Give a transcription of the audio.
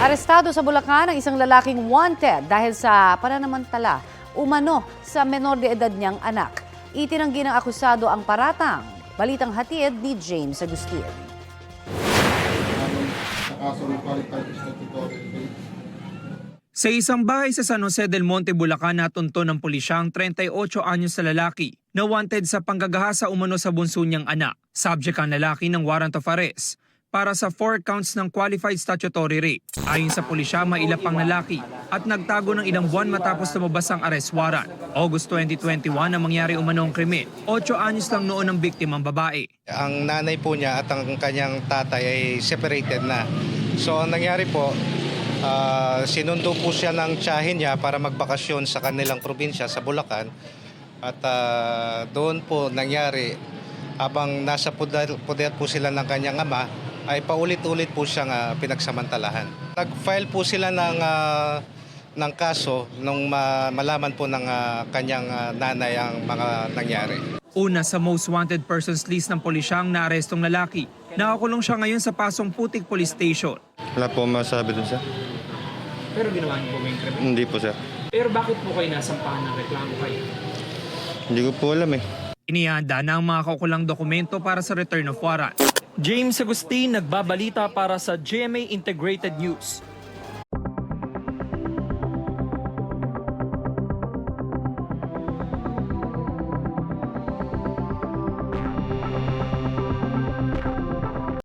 Arestado sa Bulacan ang isang lalaking wanted dahil sa pananamantala umano sa menor de edad niyang anak. Itinanggi ng akusado ang paratang. Balitang hatid ni James Agustin. Sa isang bahay sa San Jose del Monte, Bulacan, natunto ng pulisya ang 38 anyos na lalaki na wanted sa panggagahasa umano sa bunso niyang anak. Subject ang lalaki ng warrant of arrest para sa 4 counts ng qualified statutory rape. Ayon sa pulisya, mailap ang lalaki at nagtago ng ilang buwan matapos lumabas ang arrest warrant. August 2021 na mangyari umano ang krimen. 8 anyos lang noon ang biktimang babae. Ang nanay po niya at ang kanyang tatay ay separated na. So ang nangyari po, sinundo po siya ng tiyahin niya para magbakasyon sa kanilang probinsya sa Bulacan. At doon po nangyari, habang nasa poder po sila ng kanyang ama, ay paulit-ulit po siyang pinagsamantalahan. Nag-file po sila ng kaso nung malaman po ng kanyang nanay ang mga nangyari. Una sa most wanted persons list ng pulisya ang naarestong lalaki. Nakakulong siya ngayon sa Pasong Putik Police Station. Wala po masabi dun, sir. Pero ginawa niyo po ba yung krimen? Hindi po, sir. Pero bakit po kayo nasampahan ng reklamo kayo? Hindi ko po alam eh. Inihanda na ang mga kaukulang dokumento para sa return of warrant. James Agustin, nagbabalita para sa GMA Integrated News.